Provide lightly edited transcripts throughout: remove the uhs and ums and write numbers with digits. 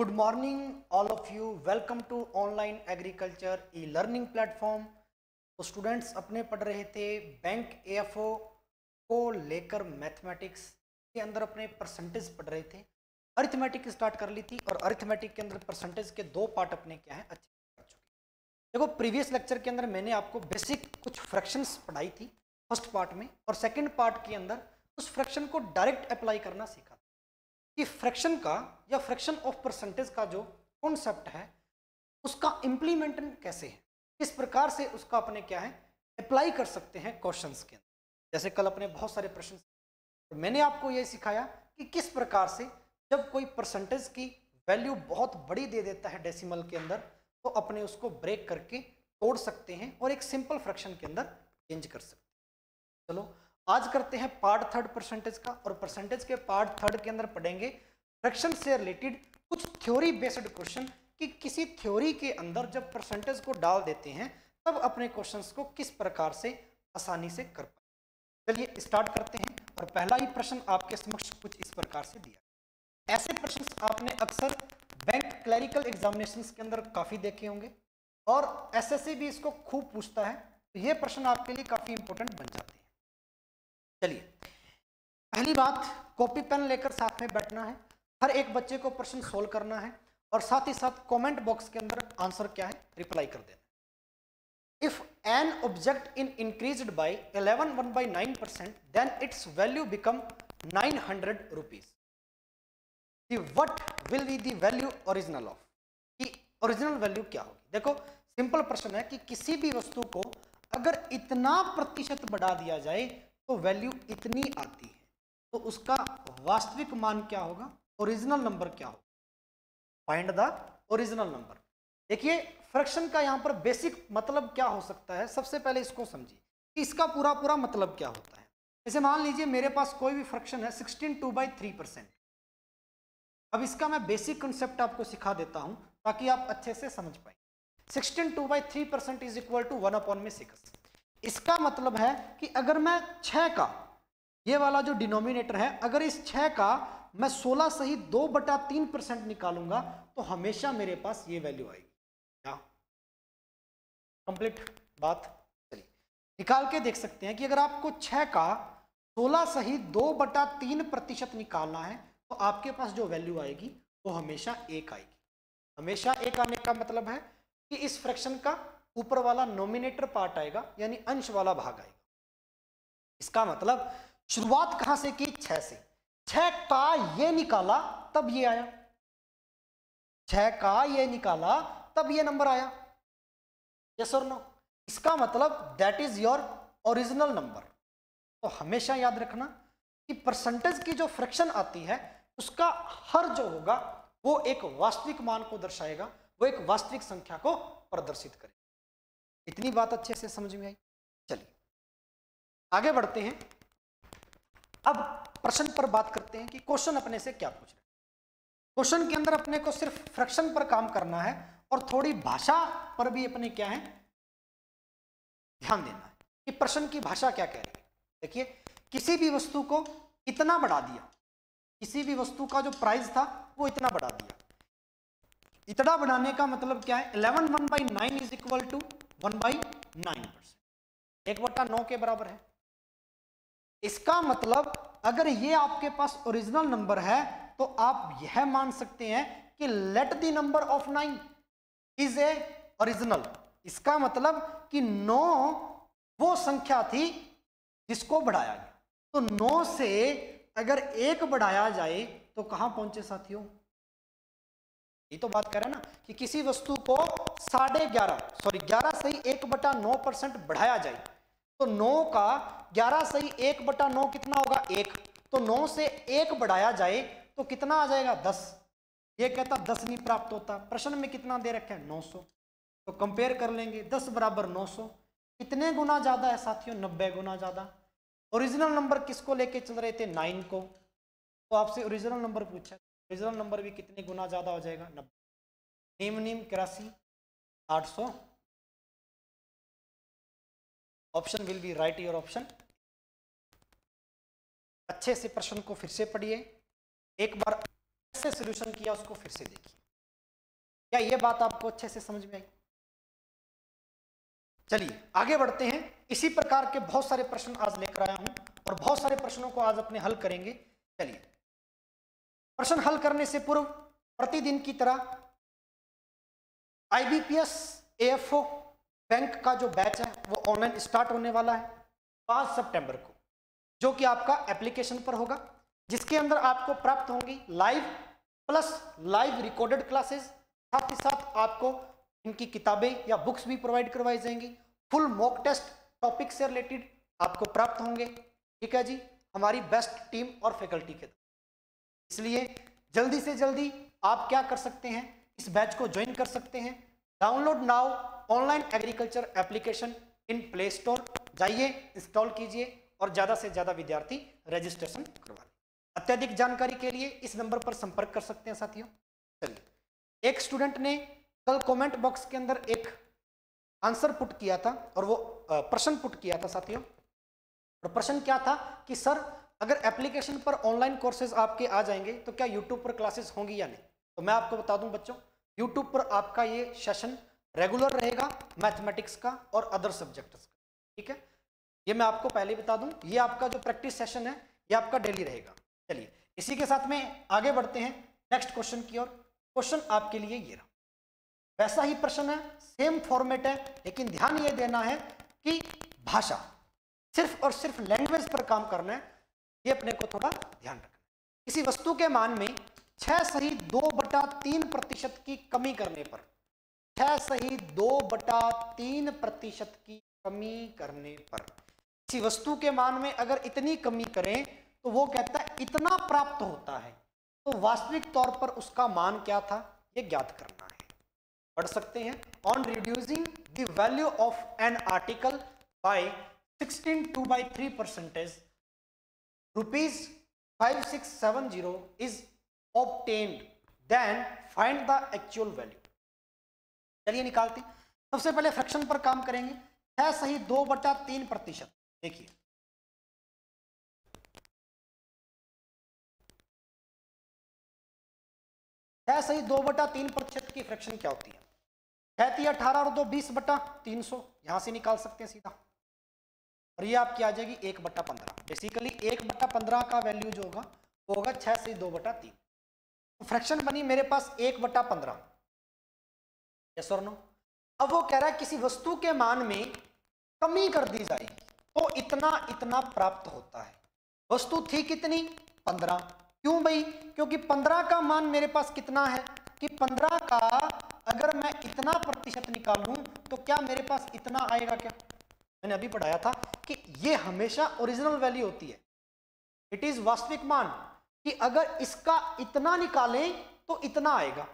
Good morning all of you, welcome to online agriculture e learning platform. तो students अपने पढ़ रहे थे बैंक एएफओ को लेकर मैथमेटिक्स के अंदर अपने परसेंटेज पढ़ रहे थे। अरिथमेटिक स्टार्ट कर ली थी और अरिथमेटिक के अंदर परसेंटेज के दो पार्ट अपने क्या है अच्छे कर चुके। देखो प्रीवियस लेक्चर के अंदर मैंने आपको बेसिक कुछ फ्रैक्शंस पढ़ाई थी फर्स्ट पार्ट में, और सेकेंड पार्ट के अंदर उस फ्रैक्शन को डायरेक्ट अप्लाई करना सीखा कि फ्रैक्शन का या फ्रैक्शन ऑफ परसेंटेज का जो कॉन्सेप्ट है उसका इम्प्लीमेंटेशन कैसे है, किस प्रकार से उसका अपने क्या है अप्लाई कर सकते हैं क्वेश्चंस के अंदर। जैसे कल अपने बहुत सारे प्रश्न, तो मैंने आपको ये सिखाया कि किस प्रकार से जब कोई परसेंटेज की वैल्यू बहुत बड़ी दे देता है डेसिमल के अंदर, तो अपने उसको ब्रेक करके तोड़ सकते हैं और एक सिंपल फ्रैक्शन के अंदर चेंज कर सकते हैं। चलो आज करते हैं पार्ट थर्ड परसेंटेज का, और परसेंटेज के पार्ट थर्ड के अंदर पढ़ेंगे फ्रैक्शन से रिलेटेड कुछ थ्योरी बेस्ड क्वेश्चन कि किसी थ्योरी के अंदर जब परसेंटेज को डाल देते हैं तब अपने क्वेश्चंस को किस प्रकार से आसानी से कर पाए। चलिए स्टार्ट करते हैं। और पहला ही प्रश्न आपके समक्ष कुछ इस प्रकार से दिया। ऐसे प्रश्न आपने अक्सर बैंक क्लरिकल एग्जामिनेशंस के अंदर काफी देखे होंगे और एसएससी भी इसको खूब पूछता है, तो ये प्रश्न आपके लिए काफी इंपॉर्टेंट बन जाते हैं। चलिए पहली बात, कॉपी पेन लेकर साथ में बैठना है, हर एक बच्चे को प्रश्न सोल्व करना है और साथ ही साथ कमेंट बॉक्स के अंदर आंसर क्या है रिप्लाई कर देना। If an object in increased by 11/9% then its value become 900 rupees. What will be the value original of, कि ओरिजिनल वैल्यू क्या होगी। देखो सिंपल प्रश्न है कि किसी भी वस्तु को अगर इतना प्रतिशत बढ़ा दिया जाए तो वैल्यू इतनी आती है, तो उसका वास्तविक मान क्या होगा, ओरिजिनल नंबर क्या होगा। Find the original number. देखिए फ्रैक्शन का यहां पर बेसिक मतलब क्या हो सकता है, सबसे पहले इसको समझिए कि इसका पूरा मतलब क्या होता है। जैसे मान लीजिए मेरे पास कोई भी फ्रैक्शन है 16/2/3%। अब इसका मैं बेसिक कंसेप्ट आपको सिखा देता हूं ताकि आप अच्छे से समझ पाए। 16/2/3% इज इक्वल टू 1/6। इसका मतलब है कि अगर मैं 6 का, ये वाला जो डिनोमिनेटर है, अगर इस 6 का मैं 16 सही 2/3% निकालूंगा तो हमेशा मेरे पास ये वैल्यू आएगी। क्या कंप्लीट बात। चलिए निकाल के देख सकते हैं कि अगर आपको 6 का 16 सही 2/3% निकालना है तो आपके पास जो वैल्यू आएगी वो हमेशा 1 आएगी। हमेशा 1 आने का मतलब है कि इस फ्रैक्शन का ऊपर वाला नोमिनेटर पार्ट आएगा, यानी अंश वाला भाग आएगा। इसका मतलब शुरुआत कहां से की, 6 से। 6 का ये निकाला तब ये आया, 6 का ये निकाला तब ये नंबर आया। यस और नो। इसका मतलब that is your original number. तो हमेशा याद रखना कि परसेंटेज की जो फ्रैक्शन आती है उसका हर जो होगा वो एक वास्तविक मान को दर्शाएगा, वो एक वास्तविक संख्या को प्रदर्शित करेगा। इतनी बात अच्छे से समझ में आई। चलिए आगे बढ़ते हैं। अब प्रश्न पर बात करते हैं कि क्वेश्चन अपने से क्या पूछ रहे हैं। क्वेश्चन के अंदर अपने को सिर्फ फ्रैक्शन पर काम करना है और थोड़ी भाषा पर भी अपने क्या है ध्यान देना है कि प्रश्न की भाषा क्या कह रही है। देखिए किसी भी वस्तु को इतना बढ़ा दिया, किसी भी वस्तु का जो प्राइस था वो इतना बढ़ा दिया। इतना बढ़ाने का मतलब क्या है, 11/9 इज इक्वल टू 1/9%, 1/9 के बराबर है। इसका मतलब अगर ये आपके पास ओरिजिनल नंबर है तो आप यह मान सकते हैं कि let the number of 9 is a original. इसका मतलब कि 9 वो संख्या थी जिसको बढ़ाया गया। तो 9 से अगर 1 बढ़ाया जाए तो कहां पहुंचे साथियों, ये तो बात कर रहे हैं ना कि किसी वस्तु को 11 सही 1/9% बढ़ाया जाए तो 9 का 11 सही 1/9 कितना होगा, 1। तो 9 से 1 बढ़ाया जाए तो कितना आ जाएगा, 10। ये कहता 10 नहीं प्राप्त होता। प्रश्न में कितना दे रखा है, 900। तो कंपेयर कर लेंगे, 10 बराबर 900 कितने गुना ज्यादा है साथियों, 90 गुना ज्यादा। ओरिजिनल नंबर किसको लेके चल रहे थे, 9 को। तो आपसे ओरिजिनल नंबर पूछा, ओरिजिनल नंबर भी कितने गुना ज्यादा हो जाएगा, 90। नीम 83 800। Option will be right your option. अच्छे से प्रश्न को फिर से पढ़िए, एक बार कैसे सॉल्यूशन किया उसको फिर से देखिए। क्या ये बात आपको अच्छे से समझ में आई? चलिए आगे बढ़ते हैं। इसी प्रकार के बहुत सारे प्रश्न आज लेकर आया हूं और बहुत सारे प्रश्नों को आज अपने हल करेंगे। चलिए प्रश्न हल करने से पूर्व प्रतिदिन की तरह IBPS AFO बैंक का जो बैच है वो ऑनलाइन स्टार्ट होने वाला है 5 सितंबर को, जो कि आपका एप्लीकेशन पर होगा, जिसके अंदर आपको प्राप्त होंगी live plus live recorded classes, साथ ही साथ आपको इनकी किताबें या बुक्स भी प्रोवाइड करवाई जाएंगी। फुल मॉक टेस्ट टॉपिक से रिलेटेड आपको प्राप्त होंगे। ठीक है जी, हमारी बेस्ट टीम और फैकल्टी के, इसलिए जल्दी से जल्दी आप क्या कर सकते हैं, इस बैच को ज्वाइन कर सकते हैं। Download now online agriculture application in play store, जाइए इंस्टॉल कीजिए और ज़्यादा से ज़्यादा विद्यार्थी रजिस्ट्रेशन करवा लें। अत्यधिक जानकारी के लिए इस नंबर पर संपर्क कर सकते हैं साथियों। चलिए, एक स्टूडेंट ने कल कमेंट बॉक्स के अंदर एक आंसर पुट किया था और वो प्रश्न पुट किया था साथियों, और प्रश्न क्या था कि सर अगर एप्लीकेशन पर ऑनलाइन कोर्सेज आपके आ जाएंगे तो क्या यूट्यूब पर क्लासेस होंगी या नहीं? तो मैं आपको बता दूं बच्चों, यूट्यूब पर आपका ये सेशन रेगुलर रहेगा मैथमेटिक्स का और अदर सब्जेक्ट्स का। ठीक है, ये मैं आपको पहले बता दूं, ये आपका जो प्रैक्टिस सेशन है ये आपका डेली रहेगा। चलिए इसी के साथ में आगे बढ़ते हैं नेक्स्ट क्वेश्चन की ओर। क्वेश्चन आपके लिए ये रहा, वैसा ही प्रश्न है, सेम फॉर्मेट है, लेकिन ध्यान ये देना है कि भाषा सिर्फ और सिर्फ लैंग्वेज पर काम करना है, ये अपने को थोड़ा ध्यान रखना है। किसी वस्तु के मान में 6 सही 2/3% की कमी करने पर, 6 सही 2/3% की कमी करने पर, किसी वस्तु के मान में अगर इतनी कमी करें तो वो कहता है इतना प्राप्त होता है। तो वास्तविक तौर पर उसका मान क्या था, ये ज्ञात करना है। पढ़ सकते हैं, on reducing the value of an article by 16 2/3%, ₹5670 is obtained, then find the actual value। चलिए निकालते हैं। सबसे पहले फ्रैक्शन पर काम करेंगे। 6 सही 2/3%। देखिए 6 सही 2/3% की फ्रैक्शन क्या होती है? 6 18 और 2 20/300, यहां से निकाल सकते हैं सीधा, और ये आपकी आ जाएगी 1/15। बेसिकली 1/15 का वैल्यू जो होगा वो होगा 6 से 2/3। तो फ्रैक्शन बनी मेरे पास 1/15। यस और नो? अब वो कह रहा है किसी वस्तु के मान में कमी कर दी जाए तो इतना इतना प्राप्त होता है। वस्तु थी कितनी? 15। क्यों भाई? क्योंकि 15 का मान मेरे पास कितना है कि 15 का अगर मैं इतना प्रतिशत निकालूं तो क्या मेरे पास इतना आएगा? क्या मैंने अभी पढ़ाया था कि ये हमेशा ओरिजिनल वैल्यू होती है, इट इज वास्तविक मान, कि अगर इसका इतना निकालें तो इतना आएगा।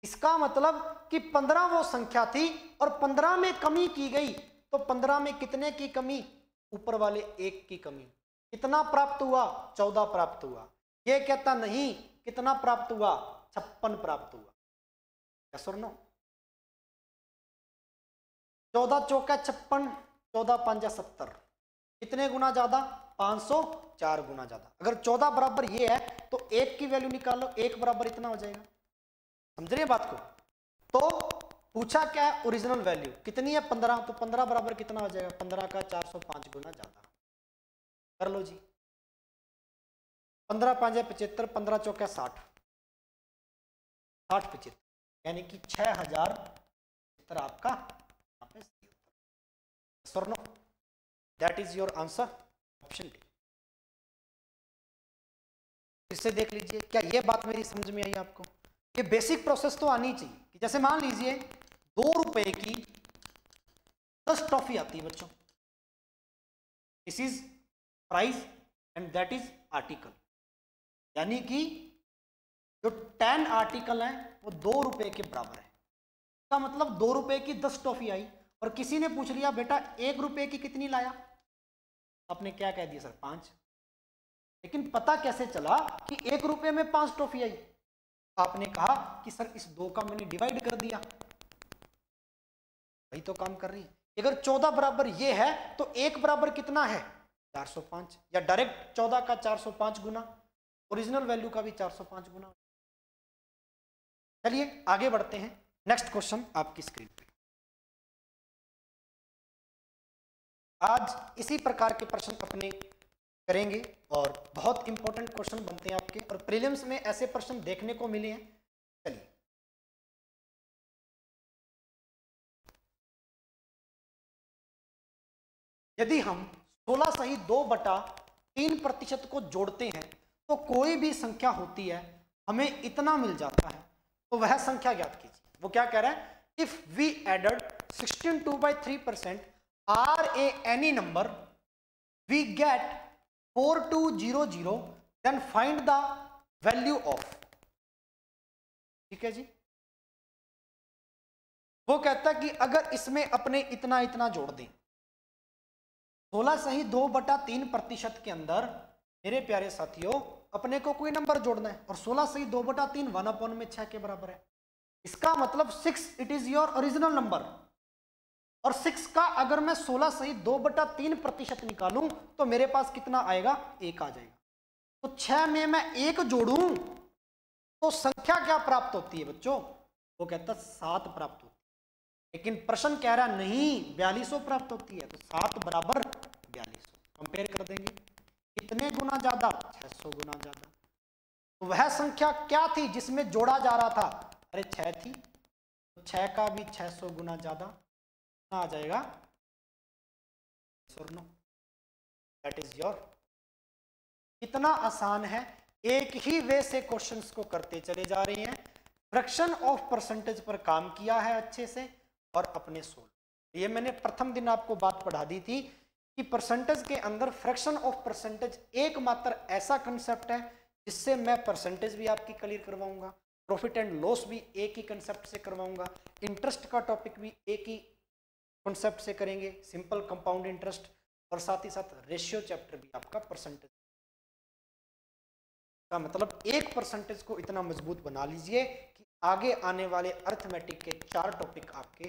इसका मतलब कि 15 वो संख्या थी और 15 में कमी की गई, तो 15 में कितने की कमी? ऊपर वाले 1 की कमी। कितना प्राप्त हुआ? 14 प्राप्त हुआ। ये कहता नहीं कितना प्राप्त हुआ? 56 प्राप्त हुआ। यस और नो? 14 चौका 56, 14 5 70, कितने गुना ज्यादा? 504 गुना ज्यादा। अगर 14 बराबर ये है तो 1 की वैल्यू निकालो, 1 बराबर इतना हो जाएगा। समझ रहे हैं बात को? तो पूछा क्या है? ओरिजिनल वैल्यू कितनी है? 15। तो 15 बराबर कितना हो जाएगा? 15 का 405 गुना ज्यादा। कर लो जी। 15 5 75, 15 चौका 60, 60 75, यानी कि 6075 आपका यहाँ पे सही उत्तर। No, that is your answer, option D. इससे देख लीजिए, क्या ये बात मेरी समझ में आई आपको? ये बेसिक प्रोसेस तो आनी चाहिए कि जैसे मान लीजिए 2 रुपए की 10 टॉफी आती है बच्चों, this is price and that is article, यानी कि जो 10 आर्टिकल हैं वो 2 रुपए के बराबर है। इसका मतलब 2 रुपए की 10 टॉफी आई और किसी ने पूछ लिया बेटा 1 रुपए की कितनी लाया? आपने क्या कह दिया? सर 5। लेकिन पता कैसे चला कि 1 रुपए में 5 टॉफी आई? आपने कहा कि सर इस 2 का मैंने डिवाइड कर दिया, वही तो काम कर रही है। अगर 14 बराबर ये है तो 1 बराबर कितना है? 405, या डायरेक्ट 14 का 405 गुना, ओरिजिनल वैल्यू का भी 405 गुना। चलिए आगे बढ़ते हैं, नेक्स्ट क्वेश्चन आपकी स्क्रीन पे। आज इसी प्रकार के प्रश्न अपने करेंगे और बहुत इंपॉर्टेंट क्वेश्चन बनते हैं आपके, और प्रीलिम्स में ऐसे प्रश्न देखने को मिले हैं। चलिए यदि हम 16 सही 2/3% को जोड़ते हैं तो कोई भी संख्या होती है, हमें इतना मिल जाता है, तो वह संख्या ज्ञात कीजिए। वो क्या कह रहा है, if we added 16 2/3% or a any number we get 4200, then find the value of. ठीक है जी, वो कहता है कि अगर इसमें अपने इतना इतना जोड़ दें, 16 सही 2/3% के अंदर मेरे प्यारे साथियों अपने को कोई नंबर जोड़ना है, और 16 सही 2/3 1/6 के बराबर है। इसका मतलब 6 it is your original number, और 6 का अगर मैं 16 सही 2/3% निकालूं तो मेरे पास कितना आएगा, 1 आ जाएगा। तो 6 में मैं 1 जोड़ूं तो संख्या क्या प्राप्त होती है बच्चों, वो कहता है 7 प्राप्त होती है। लेकिन प्रश्न कह रहा नहीं 4200 प्राप्त होती है, तो 7 बराबर 4200 कंपेयर कर देंगे, कितने गुना ज्यादा, 600 गुना ज्यादा। तो वह संख्या क्या थी जिसमें जोड़ा जा रहा था, अरे 6 थी, तो 6 का भी 600 गुना ज्यादा आ जाएगा, दैट इज योर। इतना आसान है, एक ही वे से क्वेश्चंस को करते चले जा रहे हैं। फ्रैक्शन ऑफ परसेंटेज पर काम किया है अच्छे से, और अपने सोल्व। ये मैंने प्रथम दिन आपको बात पढ़ा दी थी कि परसेंटेज के अंदर फ्रैक्शन ऑफ परसेंटेज एकमात्र ऐसा कंसेप्ट है जिससे मैं परसेंटेज भी आपकी क्लियर करवाऊंगा, प्रॉफिट एंड लॉस भी एक ही कंसेप्ट से करवाऊंगा, इंटरेस्ट का टॉपिक भी एक ही कॉन्सेप्ट से करेंगे, सिंपल कंपाउंड इंटरेस्ट, और साथ ही साथ रेशियो चैप्टर भी आपका परसेंटेज का मतलब एक परसेंटेज को इतना मजबूत बना लीजिए कि आगे आने वाले अर्थमेटिक के 4 टॉपिक आपके।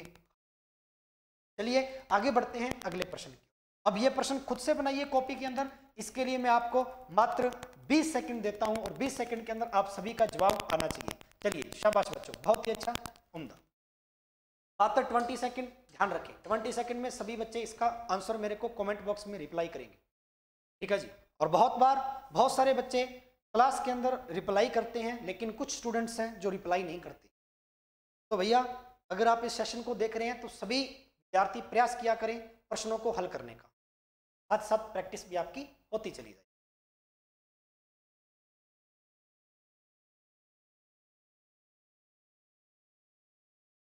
चलिए आगे बढ़ते हैं अगले प्रश्न की। अब ये प्रश्न खुद से बनाइए कॉपी के अंदर, इसके लिए मैं आपको मात्र 20 सेकंड देता हूं, और 20 सेकंड के अंदर आप सभी का जवाब आना चाहिए। चलिए शाबाश बच्चों, बहुत ही अच्छा, उम्दा। मात्र 20 सेकंड, ध्यान रखें 20 सेकंड में सभी बच्चे इसका आंसर मेरे को कमेंट बॉक्स में रिप्लाई करेंगे, ठीक है जी। और बहुत सारे बच्चे क्लास के अंदर रिप्लाई करते हैं, लेकिन कुछ स्टूडेंट्स हैं जो रिप्लाई नहीं करते। तो भैया अगर आप इस सेशन को देख रहे हैं तो सभी विद्यार्थी प्रयास किया करें प्रश्नों को हल करने का, साथ साथ प्रैक्टिस भी आपकी होती चली जाए।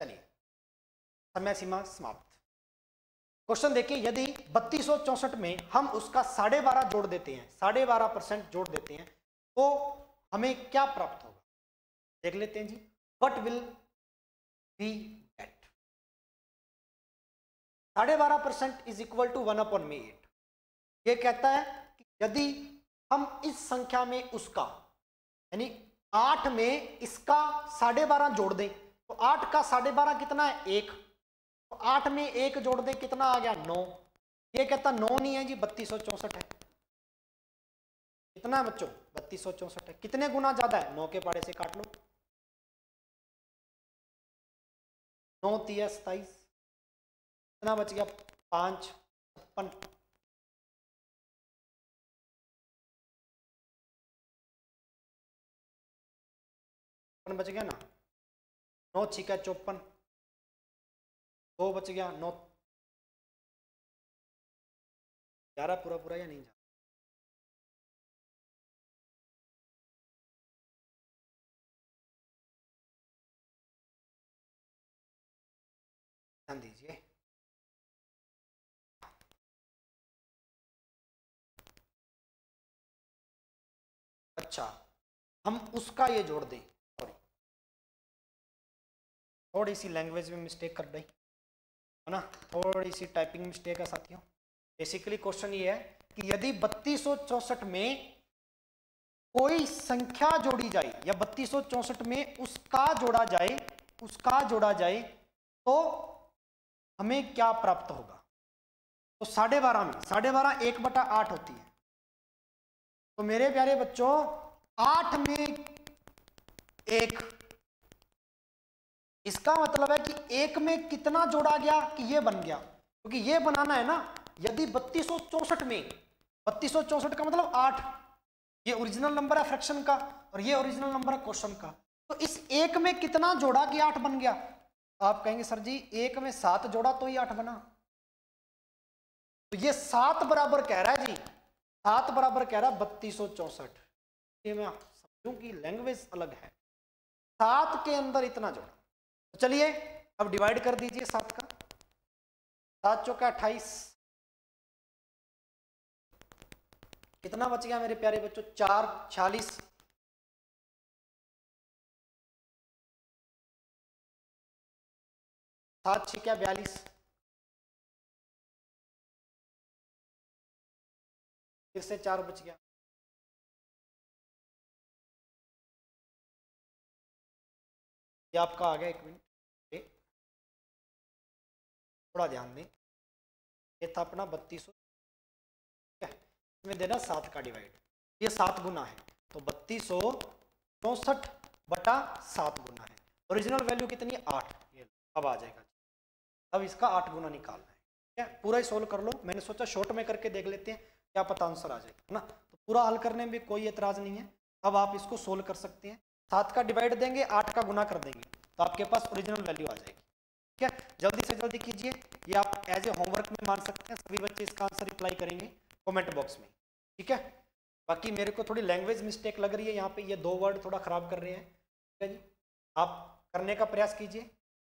चलिए समय सीमा समाप्त। क्वेश्चन देखिए, यदि 3264 में हम उसका 12.5 जोड़ देते हैं, 12.5% जोड़ देते हैं, तो हमें क्या प्राप्त होगा, देख लेते हैं जी। What will we get, 12.5% is equal to 1/8। ये कहता है कि यदि हम इस संख्या में उसका यानी 8 में इसका 12.5 जोड़ दें, तो 8 का 12.5 कितना है, 1, तो 8 में 1 जोड़ दें कितना आ गया, 9। ये कहता 9 नहीं है जी, 3264 है। कितना है बच्चों, 3264 है। कितने गुना ज्यादा है, 9 के पाड़े से काट लो, 9 3 27, कितना बच गया, 5 56, बच गया ना, 9 6 54, 2 बच गया, 9 11 पूरा पूरा या नहीं जा, ध्यान दीजिए। अच्छा हम उसका ये जोड़ दें, सॉरी थोड़ी सी लैंग्वेज में मिस्टेक कर दी है ना, थोड़ी सी टाइपिंग मिस्टेक है साथियों। बेसिकली क्वेश्चन ये है कि यदि 3264 में कोई संख्या जोड़ी जाए या 3264 में उसका जोड़ा जाए तो हमें क्या प्राप्त होगा। तो 12.5 में 12.5 1/8 होती है, तो मेरे प्यारे बच्चों 8 में 1 इसका मतलब है कि एक में कितना जोड़ा गया कि ये बन गया, क्योंकि ये बनाना है ना। यदि 3264 में 3264 का मतलब 8, ये ओरिजिनल नंबर है फ्रैक्शन का और ये ओरिजिनल नंबर है क्वेश्चन का, तो इस एक में कितना जोड़ा कि 8 बन गया। आप कहेंगे सर जी एक में 7 जोड़ा तो ही 8 बना, तो ये 7 बराबर कह रहा है जी, 7 बराबर कह रहा है 3264। ये मैं समझूं कि लैंग्वेज अलग है, 7 के अंदर इतना जोड़ा। तो चलिए अब डिवाइड कर दीजिए 7 का, 7 चौका 28, कितना बच गया मेरे प्यारे बच्चों, 4 46, 7 6 42, फिर से 4 बच गया, ये आपका आ गया। 1 मिनट थोड़ा ध्यान दें, ये था अपना 3200, इसमें देना 7 का डिवाइड, ये 7 गुना है तो 3264 बटा 7 गुना है। ओरिजिनल वैल्यू कितनी, 8, ये अब आ जाएगा। अब इसका 8 गुना निकालना है, क्या पूरा ही सोल्व कर लो। मैंने सोचा शॉर्ट में करके देख लेते हैं, क्या पता आंसर आ जाएगा, है ना। तो पूरा हल करने में कोई एतराज नहीं है, अब आप इसको सोल्व कर सकते हैं। 7 का डिवाइड देंगे, 8 का गुना कर देंगे, तो आपके पास ओरिजिनल वैल्यू आ जाएगी। ठीक है, जल्दी से जल्दी कीजिए, ये आप एज ए होमवर्क में मान सकते हैं, सभी बच्चे इसका आंसर रिप्लाई करेंगे कमेंट बॉक्स में। ठीक है, बाकी मेरे को थोड़ी लैंग्वेज मिस्टेक लग रही है यहाँ पे, ये 2 वर्ड थोड़ा खराब कर रहे हैं। ठीक है जी, आप करने का प्रयास कीजिए,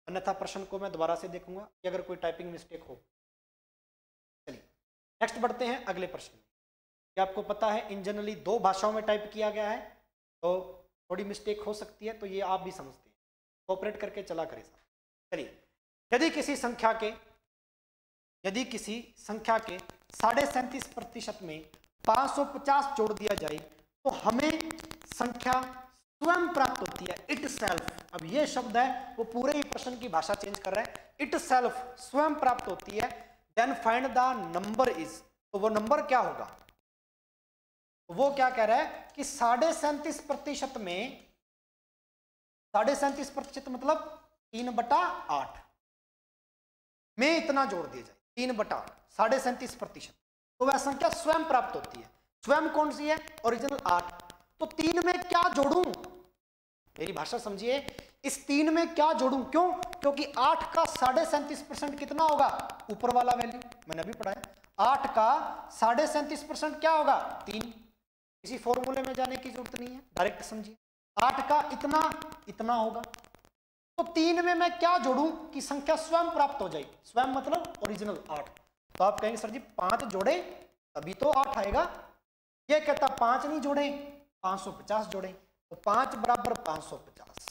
अन्यथा प्रश्न को मैं दोबारा से देखूंगा कि अगर कोई टाइपिंग मिस्टेक हो। चलिए नेक्स्ट बढ़ते हैं अगले प्रश्न में। ये आपको पता है इन जनरली 2 भाषाओं में टाइप किया गया है, तो थोड़ी मिस्टेक हो सकती है, तो ये आप भी समझते हैं, कोऑपरेट करके चला करें साहब। चलिए, यदि किसी संख्या के 37.37% में 550 जोड़ दिया जाए तो हमें संख्या स्वयं प्राप्त होती है, इट सेल्फ। अब ये शब्द है वो पूरे ही प्रश्न की भाषा चेंज कर रहा है, इट सेल्फ स्वयं प्राप्त होती है। Then find the number is, तो वो नंबर क्या होगा। तो वो क्या कह रहा है कि 37.37% में 37.37% मतलब 3/8 में इतना जोड़ दिया जाए, 3/8 37.37%, तो वह संख्या स्वयं प्राप्त होती है। स्वयं कौन सी है, ओरिजिनल 8। तो 3 में क्या जोड़ूं, मेरी भाषा समझिए, इस 3 में क्या जोड़ूं, क्यों, क्योंकि 8 का 37.37% कितना होगा, ऊपर वाला वैल्यू मैंने अभी पढ़ा है, 8 का 37.37% क्या होगा, 3। किसी फॉर्मूले में जाने की जरूरत नहीं है, डायरेक्ट समझिए, 8 का इतना होगा। तो 3 में मैं क्या जोड़ूं कि संख्या स्वयं प्राप्त हो जाए, स्वयं मतलब ओरिजिनल 8। तो आप कहेंगे सर जी 5 जोड़े तभी तो 8 आएगा, ये कहता 5 नहीं जोड़े 550 जोड़े, तो 5 बराबर 550,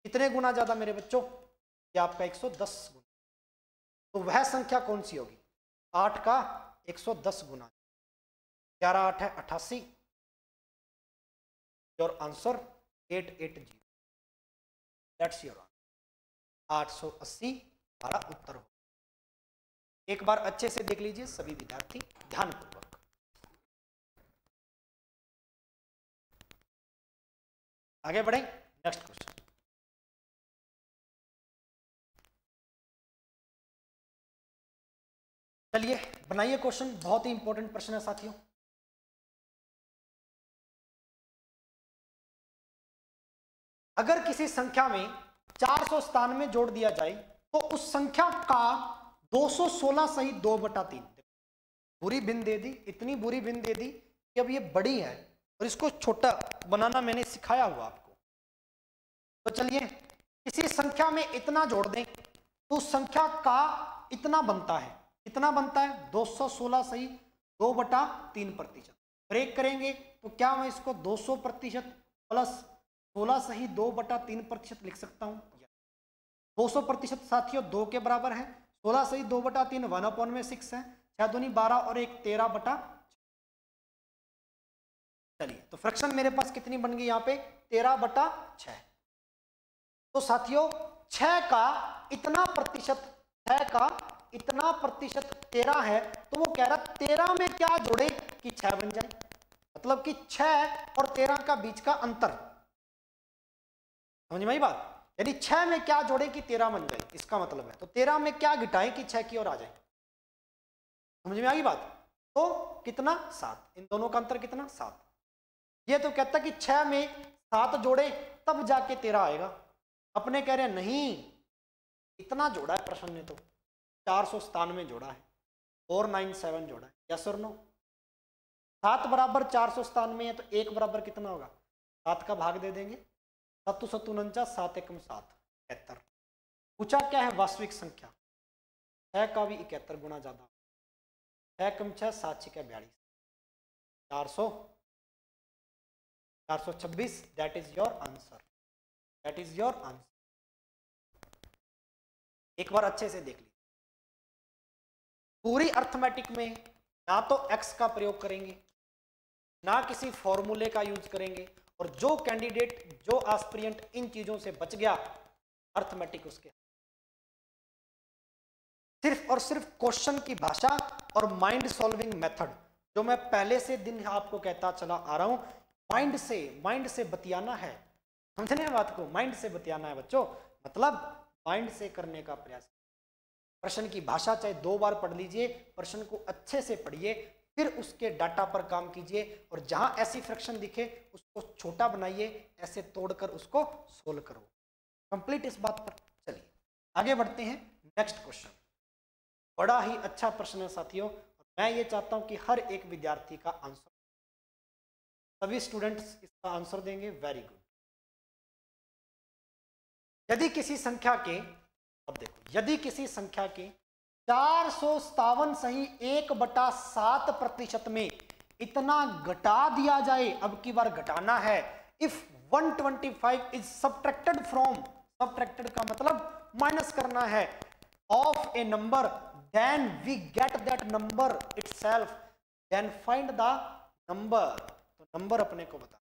कितने गुना ज्यादा मेरे बच्चों, ये आपका 110 गुना। तो वह संख्या कौन सी होगी, 8 का 110 गुना, 11 8 है 88, योर आंसर 880, दैट्स योर 880 हमारा उत्तर हो। एक बार अच्छे से देख लीजिए सभी विद्यार्थी ध्यानपूर्वक। आगे बढ़े, नेक्स्ट क्वेश्चन। चलिए बनाइए क्वेश्चन, बहुत ही इंपॉर्टेंट प्रश्न है साथियों। अगर किसी संख्या में 497 जोड़ दिया जाए तो उस संख्या का 216 सहित 2/3, बुरी भिन्न दे दी, इतनी बुरी भिन्न दे दी कि अब ये बड़ी है और इसको छोटा बनाना मैंने सिखाया हुआ आपको। तो चलिए किसी संख्या में इतना जोड़ दें तो उस संख्या का इतना बनता है, कितना बनता है, 216 सहित 2/3%। ब्रेक करेंगे तो क्या मैं इसको 200% प्लस 16 सही 2/3% लिख सकता हूं। 200% साथियों 2 के बराबर है, 16 सही 2/3 1/6 है, 6 दूनी 12 और 1 13/। चलिए तो फ्रैक्शन मेरे पास कितनी बन गई यहाँ पे, 13/6। तो साथियों 6 का इतना प्रतिशत 13 है, तो वो कह रहा 13 में क्या जोड़े कि 6 बन जाए, मतलब कि 6 और 13 का बीच का अंतर, समझ में आई बात। यानी 6 में क्या जोड़े कि 13 बन जाए, इसका मतलब है। तो 13 में क्या घटाएं कि 6 की ओर आ जाए। समझ में आ गई बात? तो कितना 7, इन दोनों का अंतर कितना 7। ये तो कहता कि 6 में 7 जोड़े तब जाके 13 आएगा। अपने कह रहे हैं नहीं, इतना जोड़ा है प्रश्न ने, तो 497 जोड़ा है, 497 जोड़ा है। यस और नो? 7 बराबर 497 है, तो 1 बराबर कितना होगा? 7 का भाग दे देंगे, 7 7 49, 7 1 7, 71। पूछा क्या है? वास्तविक संख्या। 6 का भी 71 गुना ज्यादा, 6 कम 6 7 6 42, 426। That is your answer, that is your answer. एक बार अच्छे से देख लीजिए। पूरी अर्थमेटिक में ना तो x का प्रयोग करेंगे, ना किसी फॉर्मूले का यूज करेंगे, और जो कैंडिडेट, जो एस्पिरेंट इन चीजों से बच गया, अर्थमेटिक उसके सिर्फ और सिर्फ क्वेश्चन की भाषा और माइंड सॉल्विंग मेथड, जो मैं पहले से दिन आपको कहता चला आ रहा हूं, माइंड से बतियाना है। समझने बात को? माइंड से बतियाना है बच्चों, मतलब माइंड से करने का प्रयास। प्रश्न की भाषा चाहे 2 बार पढ़ लीजिए, प्रश्न को अच्छे से पढ़िए, फिर उसके डाटा पर काम कीजिए, और जहां ऐसी फ्रैक्शन दिखे उसको छोटा बनाइए, ऐसे तोड़कर उसको सोल्व करो। कंप्लीट इस बात पर। चलिए आगे बढ़ते हैं। नेक्स्ट क्वेश्चन बड़ा ही अच्छा प्रश्न है साथियों, और मैं ये चाहता हूं कि हर एक विद्यार्थी का आंसर, सभी स्टूडेंट्स इसका आंसर देंगे। Very good. यदि किसी संख्या के, अब देखो, यदि किसी संख्या के 457 सही 1/7% में इतना घटा दिया जाए, अब की बार घटाना है, if 125 is subtracted from, subtracted का मतलब माइनस करना है, of a number, then we get that number itself, then find the number. तो नंबर अपने को बता,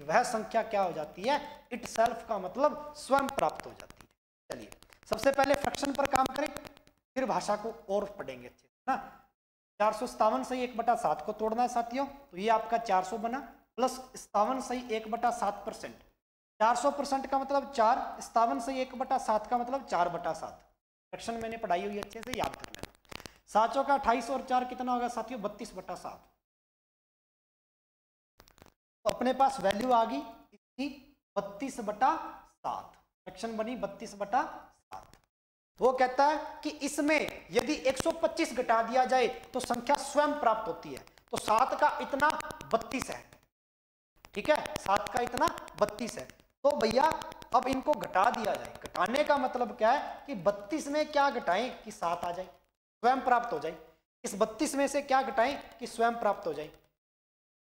वह संख्या क्या हो जाती है? इटसेल्फ का मतलब स्वयं प्राप्त हो जाती है। चलिए सबसे पहले फ्रैक्शन पर काम करें, फिर भाषा को और पढ़ेंगे अच्छे से ना। 457 सही 1/7 को तोड़ना है साथियों, तो ये आपका 400 बना, प्लस 57 सही 1/7%। 400% का मतलब 4, 57 सही 1/7 का मतलब 4/7। फ्रैक्शन मैंने पढ़ाई हुई, अच्छे से याद कर लेना। 7 का 28 और 4 कितना होगा साथियों? 32/7। तो अपने पास वैल्यू आ गई इसकी 32/7, फ्रैक्शन बनी 32/7। वो कहता है कि इसमें यदि 125 घटा दिया जाए तो संख्या स्वयं प्राप्त होती है। तो 7 का इतना 32 है, ठीक है, 7 का इतना 32 है। तो भैया अब इनको घटा दिया जाए, घटाने का मतलब क्या है कि 32 में क्या घटाएं कि 7 आ जाए, स्वयं प्राप्त हो जाए। इस 32 में से क्या घटाएं कि स्वयं प्राप्त हो जाए,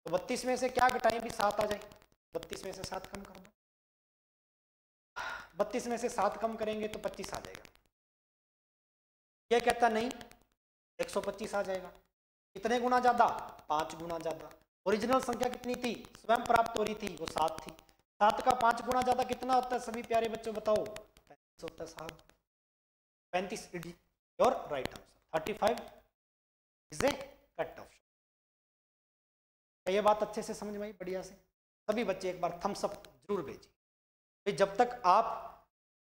तो 32 में से क्या घटाएं भी 7 आ जाए। 32 में से 7 कम कर दो, 32 में से 7 कम करेंगे तो 25 आ जाएगा। ये कहता नहीं 125 आ जाएगा। कितने गुना ज्यादा? 5 गुना ज्यादा। ओरिजिनल संख्या कितनी थी? स्वयं प्राप्त हो रही थी, वो 7 थी। 7 का 5 गुना ज्यादा कितना होता है सभी प्यारे बच्चों बताओ? 35 होता है साहब। 35 is your right answer. 35 is a cut off. ये बात अच्छे से समझ में आई? बढ़िया से। सभी बच्चे एक बार थम्स अप जरूर भेजिए। जब तक आप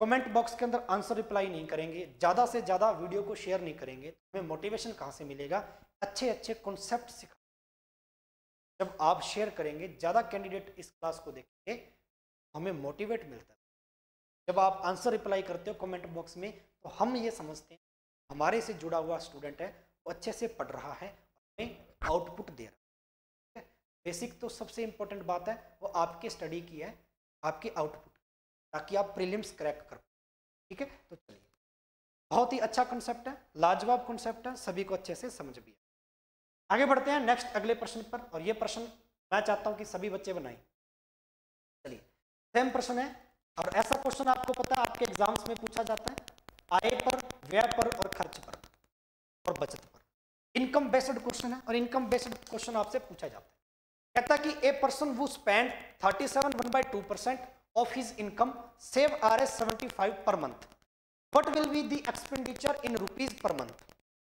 कमेंट बॉक्स के अंदर आंसर रिप्लाई नहीं करेंगे, ज़्यादा से ज़्यादा वीडियो को शेयर नहीं करेंगे, तो हमें मोटिवेशन कहाँ से मिलेगा? अच्छे अच्छे कॉन्सेप्ट सिखा। जब आप शेयर करेंगे, ज़्यादा कैंडिडेट इस क्लास को देखेंगे, हमें मोटिवेट मिलता है। जब आप आंसर रिप्लाई करते हो कमेंट बॉक्स में, तो हम ये समझते हैं हमारे से जुड़ा हुआ स्टूडेंट है, वो अच्छे से पढ़ रहा है, हमें आउटपुट दे रहा है। बेसिक तो सबसे इंपॉर्टेंट बात है वो आपकी स्टडी की है, आपकी आउटपुट, ताकि आप प्रीलिम्स क्रैक कर। ठीक है, तो चलिए, बहुत ही अच्छा कॉन्सेप्ट है, लाजवाब कॉन्सेप्ट है, सभी को अच्छे से समझ भी है। आगे बढ़ते हैं नेक्स्ट अगले प्रश्न पर, और ये प्रश्न मैं चाहता हूं कि सभी बच्चे बनाएं। चलिए, सेम प्रश्न है, और ऐसा क्वेश्चन आपको पता है आपके एग्जाम्स में पूछा जाता है, आय पर, व्यय पर और खर्च पर और बचत पर। इनकम बेस्ड क्वेश्चन है, और इनकम बेस्ड क्वेश्चन आपसे पूछा जाता है। कहता है कि a person who spend 37 1/2% of his income save Rs 75 per month. What will be the expenditure in rupees per month?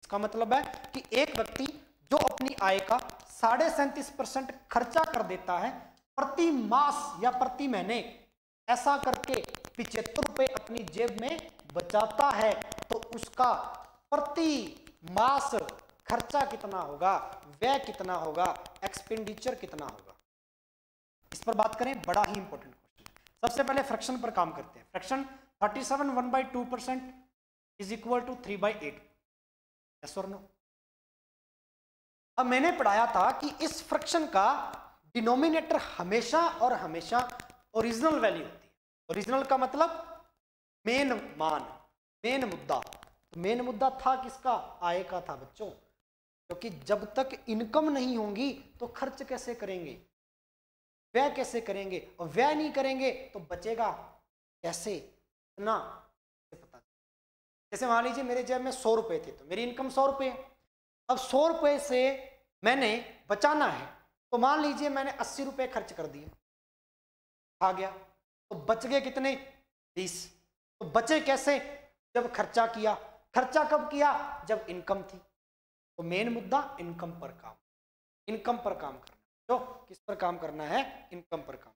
इसका मतलब है कि एक व्यक्ति जो अपनी आय का 37.5% खर्चा कर देता है प्रति मास या प्रति महीने, ऐसा करके ₹75 अपनी जेब में बचाता है तो उसका प्रति मास खर्चा कितना होगा, व्यय कितना होगा, एक्सपेंडिचर कितना होगा। इस पर बात करें, बड़ा ही इंपॉर्टेंट क्वेश्चन है। सबसे पहले फ्रैक्शन पर काम करते हैं। Fraction 37 1/2% is equal to 3/8। Yes और नो? अब मैंने पढ़ाया था कि इस फ्रैक्शन का डिनोमिनेटर हमेशा और हमेशा ओरिजिनल वैल्यू होती है। ओरिजिनल का मतलब मेन मान, मेन मुद्दा। तो मेन मुद्दा था किसका? आय का था बच्चों, क्योंकि जब तक इनकम नहीं होंगी तो खर्च कैसे करेंगे, व्यय कैसे करेंगे, और व्यय नहीं करेंगे तो बचेगा कैसे ना पता। जैसे मान लीजिए मेरे जेब में 100 रुपए थे तो मेरी इनकम 100 रुपए है। अब 100 रुपए से मैंने बचाना है तो मान लीजिए मैंने 80 रुपए खर्च कर दिए, आ गया, तो बच गए कितने? 20। तो बचे कैसे? जब खर्चा किया। खर्चा कब किया? जब इनकम थी। तो मेन मुद्दा इनकम पर काम, इनकम पर काम करना। तो किस पर काम करना है? इनकम पर काम।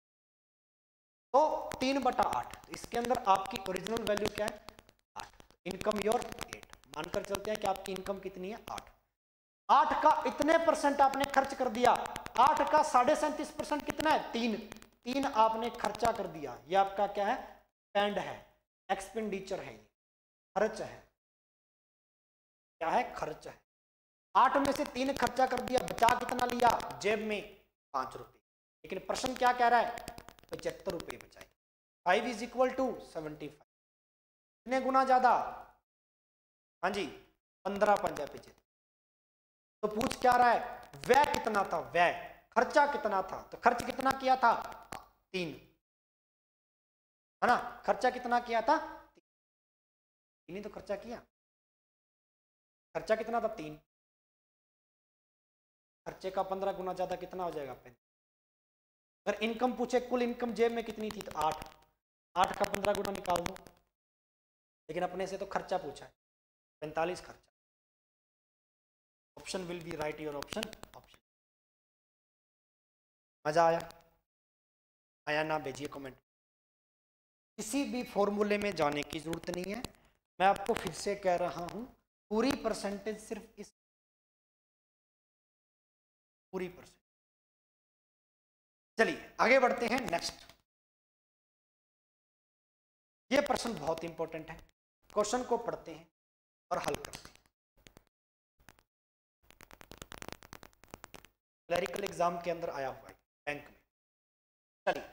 तो 3/8, तो इसके अंदर आपकी ओरिजिनल वैल्यू क्या है? 8। Income your 8। मानकर चलते हैं कि आपकी इनकम कितनी है? 8। 8 का इतने परसेंट आपने खर्च कर दिया। 8 का 37.5% कितना है? 3 आपने खर्चा कर दिया। ये आपका क्या है? स्पेंड है, एक्सपेंडिचर है, खर्च है। क्या है? खर्च है। 8 में से 3 खर्चा कर दिया, बचा कितना लिया? जेब में 5 रुपए। लेकिन प्रश्न क्या कह रहा है? 75 रुपए बचाए। 5 इज इक्वल टू 75। कितने गुना ज्यादा? हाँ जी, 15 पंजा 75। तो पूछ क्या रहा है? व्यय कितना था? व्यय। खर्चा कितना था? तो खर्च कितना किया था? 3, है ना? खर्चा कितना किया था? 3 ही तो खर्चा किया। खर्चा कितना था? 3। खर्चे का 15 गुना ज्यादा कितना हो जाएगा? 35। अगर इनकम पूछे कुल इनकम जेब में कितनी थी तो 8। 8 का 15 गुना निकाल दो। लेकिन अपने से तो खर्चा पूछा है, 45 खर्चा। Option will be right your option. मजा आया ना? भेजिए कमेंट। किसी भी फॉर्मूले में जाने की जरूरत नहीं है। मैं आपको फिर से कह रहा हूं, पूरी परसेंटेज सिर्फ इस पूरी परसेंट। चलिए आगे बढ़ते हैं। नेक्स्ट, ये प्रश्न बहुत इंपॉर्टेंट है। क्वेश्चन को पढ़ते हैं और हल करते हैं। क्लरिकल एग्जाम के अंदर आया हुआ है, बैंक में। चलिए,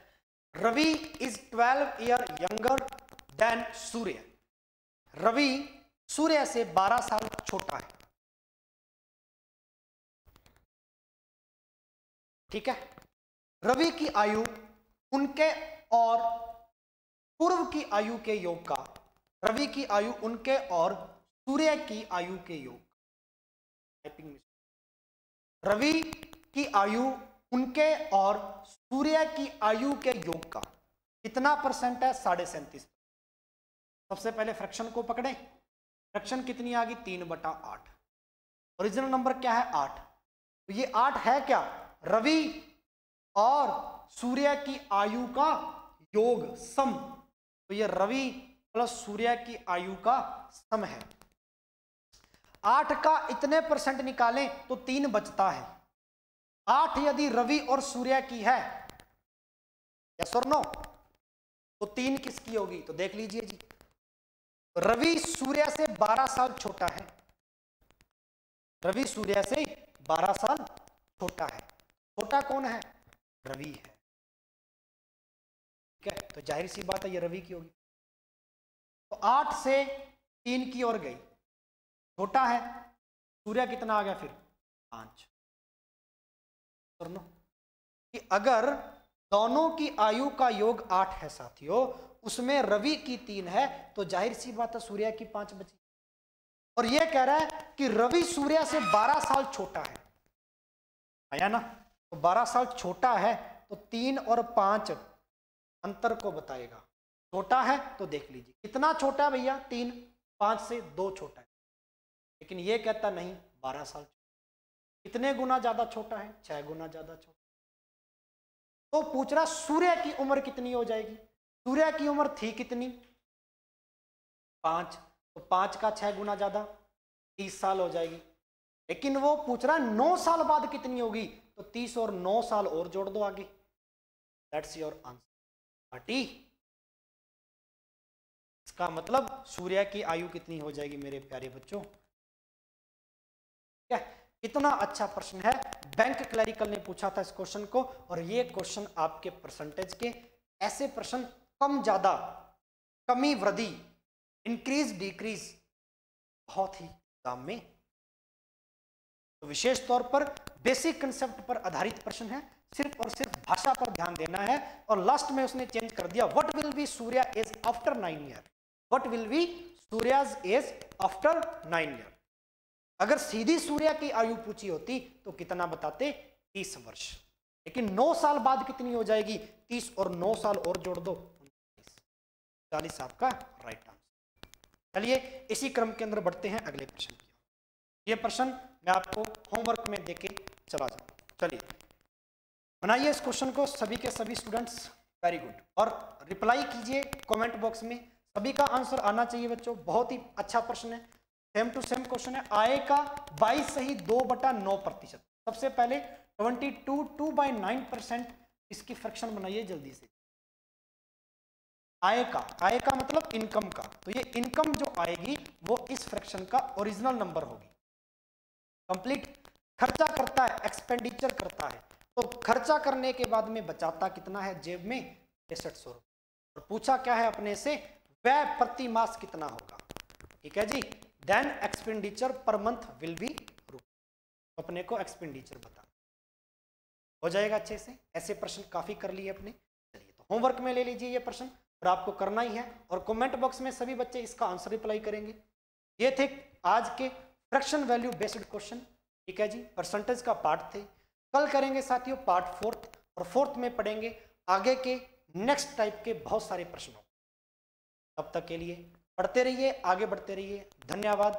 Ravi is 12 year younger than Surya. Ravi Surya से 12 साल छोटा है। ठीक है। रवि की आयु उनके और पूर्व की आयु के योग का, रवि की आयु उनके और सूर्य की आयु के योग। Typing mistake. रवि की आयु उनके और सूर्य की आयु के योग का कितना परसेंट है? 37.5। सबसे पहले फ्रैक्शन को पकड़े। फ्रैक्शन कितनी आ गई? 3/8। ओरिजिनल नंबर क्या है? 8। तो ये 8 है क्या? रवि और सूर्य की आयु का योग, सम। तो ये रवि प्लस सूर्य की आयु का सम है। 8 का इतने परसेंट निकालें तो 3 बचता है। 8 यदि रवि और सूर्य की है, यस और नो, तो 3 किसकी होगी? तो देख लीजिए जी, रवि सूर्य से 12 साल छोटा है। रवि सूर्य से 12 साल छोटा है। छोटा कौन है? रवि है। ठीक है, तो जाहिर सी बात है ये रवि की होगी। तो 8 से 3 की ओर गई, छोटा है। सूर्य कितना आ गया फिर? 5। नो कि अगर दोनों की आयु का योग 8 है साथियों, उसमें रवि की 3 है, तो जाहिर सी बात है सूर्य की 5 बची। और यह कह रहा है कि रवि सूर्य से 12 साल छोटा है, आया ना? तो 12 साल छोटा है तो 3 और 5 अंतर को बताएगा। छोटा है तो देख लीजिए कितना छोटा है भैया? 3, 5 से 2 छोटा है। लेकिन यह कहता नहीं 12 साल। कितने गुना ज्यादा छोटा है? 6 गुना ज्यादा छोटा। तो पूछ रहा सूर्य की उम्र कितनी हो जाएगी? सूर्य की उम्र थी कितनी? 5, तो 5 का 6 गुना ज्यादा 30 साल हो जाएगी। लेकिन वो पूछ रहा है 9 साल बाद कितनी होगी, तो 30 और 9 साल और जोड़ दो आगे। That's your answer 30। इसका मतलब सूर्य की आयु कितनी हो जाएगी मेरे प्यारे बच्चों? क्या कितना अच्छा प्रश्न है, बैंक क्लरिकल ने पूछा था इस क्वेश्चन को, और ये क्वेश्चन आपके परसेंटेज के ऐसे प्रश्न कम ज्यादा, कमी वृद्धि, इंक्रीज डिक्रीज बहुत ही एग्जाम में, तो विशेष तौर पर बेसिक कंसेप्ट पर आधारित प्रश्न है, सिर्फ और सिर्फ भाषा पर ध्यान देना है। और लास्ट में उसने चेंज कर दिया, what will be Surya age after 9 year, what will be Surya's age after 9 year. अगर सीधी सूर्य की आयु पूछी होती तो कितना बताते? 30 वर्ष। लेकिन 9 साल बाद कितनी हो जाएगी? 30 और 9 साल और जोड़ दो 40 आपका राइट आंसर। चलिए इसी क्रम के अंदर बढ़ते हैं अगले प्रश्न की। ये प्रश्न मैं आपको होमवर्क में देके चला जाऊँ। चलिए बनाइए इस क्वेश्चन को सभी के सभी स्टूडेंट्स, वेरी गुड, और रिप्लाई कीजिए कमेंट बॉक्स में। सभी का आंसर आना चाहिए बच्चों, बहुत ही अच्छा प्रश्न है, सेम टू सेम क्वेश्चन है। आय का 22 सही 2/9%। सबसे पहले 22 2/9% इसकी फ्रैक्शन बनाइए जल्दी से। आय का मतलब इनकम का, तो ये इनकम जो आएगी वो इस फ्रैक्शन का ओरिजिनल नंबर होगी। कंप्लीट। खर्चा करता है, एक्सपेंडिचर करता है, तो खर्चा करने के बाद में बचाता कितना है जेब में? 6300 रुपये। और पूछा क्या है अपने से? व्यय प्रति मास कितना होगा, ठीक है जी। Then expenditure per month will be ₹। अपने को एक्सपेंडिचर बता हो जाएगा अच्छे से। ऐसे प्रश्न काफी कर लिए अपने। चलिए तो होमवर्क में ले लीजिए ये प्रश्न, और आपको करना ही है, और कमेंट बॉक्स में सभी बच्चे इसका आंसर रिप्लाई करेंगे। ये थे आज के फ्रैक्शन वैल्यू बेस्ड क्वेश्चन, ठीक है जी, परसेंटेज का पार्ट थे। कल करेंगे साथियों पार्ट 4, और 4th में पढ़ेंगे आगे के नेक्स्ट टाइप के बहुत सारे प्रश्नों। तब तक के लिए पढ़ते रहिए, आगे बढ़ते रहिए। धन्यवाद।